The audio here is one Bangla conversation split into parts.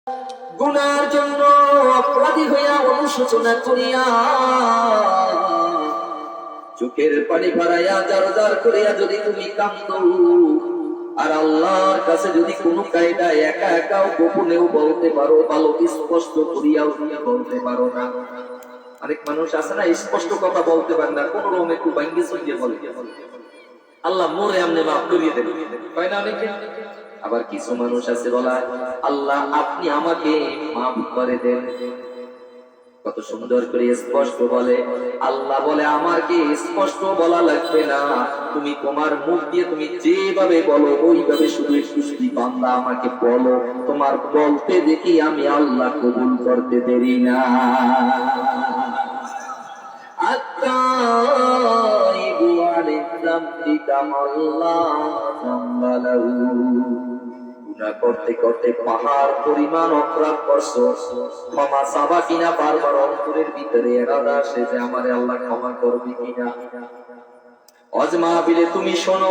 গুনার জন্য অপরাধী হইয়া অনুশোচনা করিয়া চোখের পানি ভরাইয়া জার জার করিয়া যদি তুমি কাঁদো আর আল্লাহর কাছে যদি কোনো কায়দায় একা একাও গোপনেও বলতে পারো, ভালো স্পষ্ট করিয়াও তুমি বলতে পারো না। অনেক মানুষ আছে না, স্পষ্ট কথা বলতে পারে না, কোন রকম একটু ভাঙ্গি চুঙ্গিয়ে বলে আল্লাহ মোরে আমনে মাফ করিয়ে দেবে, তাই না? অনেকে আবার কিছু মানুষ আছে বলা, আল্লাহ আপনি আমাকে মাফ করে দেন। কত সুন্দর করে স্পষ্ট বলে। আল্লাহ বলে আমাকে স্পষ্ট বলা লাগবে না, তুমি তোমার মুখ দিয়ে তুমি যেভাবে বলো ওইভাবে শুধু সুস্থি বান্দা আমাকে বলো, তোমার বলতে দেখি আমি আল্লাহ কবুল করতে দেরি না। আত্তাইবু আলিযামবি কামাল্লাহ গুনাহ করতে করতে পাহাড় পরিমাণ অপরাধ করছো, ক্ষমা চাবা কিনা বারবার অন্তরের ভিতরে এরাদা আসে যে আমারে আল্লাহ ক্ষমা করবে কিনা। অজমাবিলে তুমি শোনো,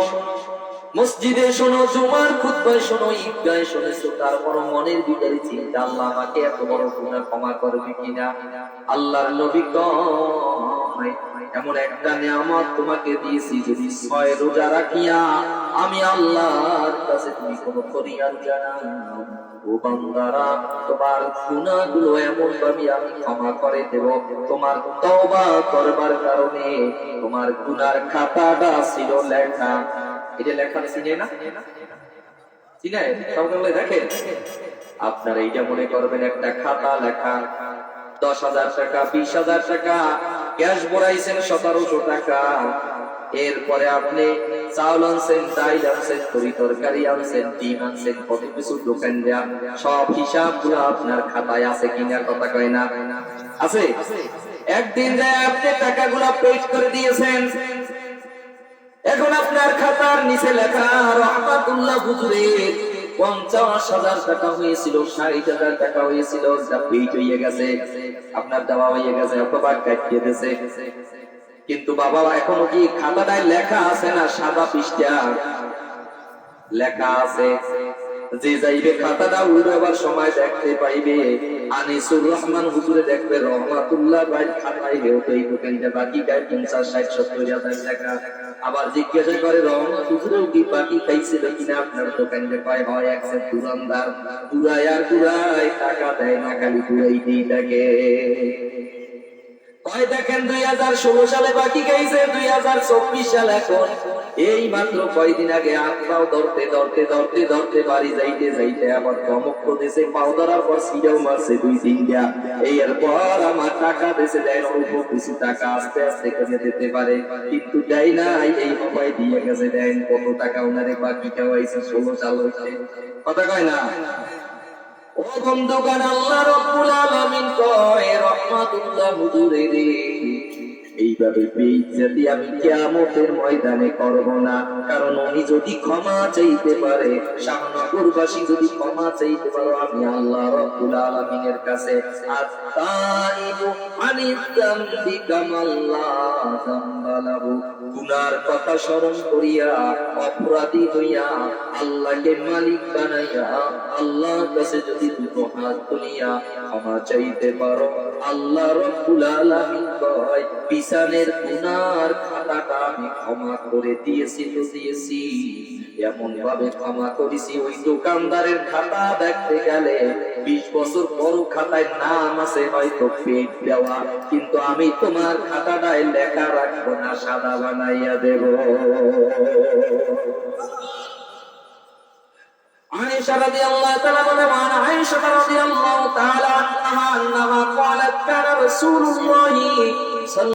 মসজিদে শোনো, জুমার খুতবায় শোনো, ঈদগাহে শুনেছো, তারপর মনের ভিতরে চিন্তা আল্লাহ আমাকে এত বড় গুনাহ ক্ষমা করবে কিনা। আল্লাহর নবী কয় এমন একটা নিয়ামত তোমাকে দিয়েছি, যদি 6 রোজা রাখিয়া আমি আল্লাহর কাছে তুমি কোনো ফরিয়াদ জানাও, ও বান্দারা তোমার গুনাহগুলো এমন ভাবে আমি ক্ষমা করে দেব, তোমার তওবা করবার কারণে তোমার গুনার খাতাটা ছিল লেখা। এটা লেখা চিনে না? চিনে? সকালে দেখেন আপনারা এইটা মনে করবেন একটা খাতা লেখা, 10,000 টাকা, 20,000 টাকা ক্যাশ ভরাইছেন, 1700 টাকা, এরপরে আপনি চাউল আনছেন, ডাইল আনছেন, তরকারি আনছেন, ডিম আনছেন, কত কিছু দোকান দেয়া, সব হিসাবগুলো আপনার খাতায় আছে কিনা? কথা কয় না? আছে। একদিন যায় আপনি টাকাগুলো পেড করে দিয়েছেন, এখন আপনার খাতার নিচে লেখা রহমাতুল্লাহ হুজুরের 50,000 টাকা হয়েছিল, 60,000 টাকা হয়েছিল, যা পেড হয়ে গেছে, আপনার দেওয়া হয়ে গেছে, অথবা কাটিয়ে দিয়েছে। কিন্তু বাবা এখনো কি খাতাটায় লেখা আছে না? সাদা পৃষ্ঠা লেখা আছে। যে যাইবে খাতাটা উল্টাবার সময় দেখতে পাইবে আনিসুর রহমান হুজুরে দেখবে রহমাতুল্লাহ ভাই খাতায় হেউতেই দোকানটা বাকি গায় 50, 60, 70,000 টাকা। আবার জিজ্ঞাসা করে রহমত হুজুরেও কি বাকি খাইছিল কিনা আপনার দোকানটা? কয় হয়, একজন দোকানদার পুরাই আর পুরাই টাকা দেয় না, খালি পুরাইতেই থাকে। কয় দেখেন 2016 সালে বাকি গাইছে, 2024 সাল এখন, এই মাত্র কয়দিন আগে আত্মাও ধরতে ধরতে ধরতে ধরতে বাড়ি যাইতে যাইতে আবার চমক দিয়েছে, পাও ধরার পর সিডাও মারছে 2-3টা। এরপর আমার টাকা দেশে দেয়, অল্প কিছু টাকা আস্তে আস্তে করে দিতে পারে, কিন্তু দেয় না, এই উপায় দিয়ে গেছে। দেন কত টাকা ওনারে বাকি খাওয়াইছে 16 সাল হইতে। কথা কয় না? ও বন্ধুগণ, আল্লাহ রাব্বুল আলামিন কয় রহমাতুল্লাহ হুজুরের এইভাবে বেইজ্জতি আমি কিয়ামতের ময়দানে করব না। কারণ উনি যদি ক্ষমা চাইতে পারে, শাহনগরবাসী যদি ক্ষমা চাইতে পারো, আমি আল্লাহ রাব্বুল আলামিনের কাছে আত-তাইবু আনিয-যামবি কামাল্লাহ যামবালাহু, গুনার কথা স্মরণ করিয়া অপরাধী হইয়া আল্লাহকে মালিক বানাইয়া আল্লাহর কাছে যদি দুটো হাত তুলিয়া ক্ষমা চাইতে পারো, আল্লাহ রাব্বুল আলামিন কয় বিছানের গুনার খাতাটা আমি ক্ষমা করে দিয়েছি তো দিয়েছি। এমন ভাবে ক্ষমা করেছি, ওই দোকানদারের খাতা দেখতে গেলে 20 বছর পর খাতায় নাম আছে হয়তো পেট দেওয়া, কিন্তু আমি তোমার খাতাটায় লেখা রাখবো না, সাদা বানাইয়া দেব। আয়েশা রাদিয়াল্লাহু তাআলা বলেন, আয়েশা রাদিয়াল্লাহু তাআলা আনহা ক্বালাত কানা রাসূলুল্লাহি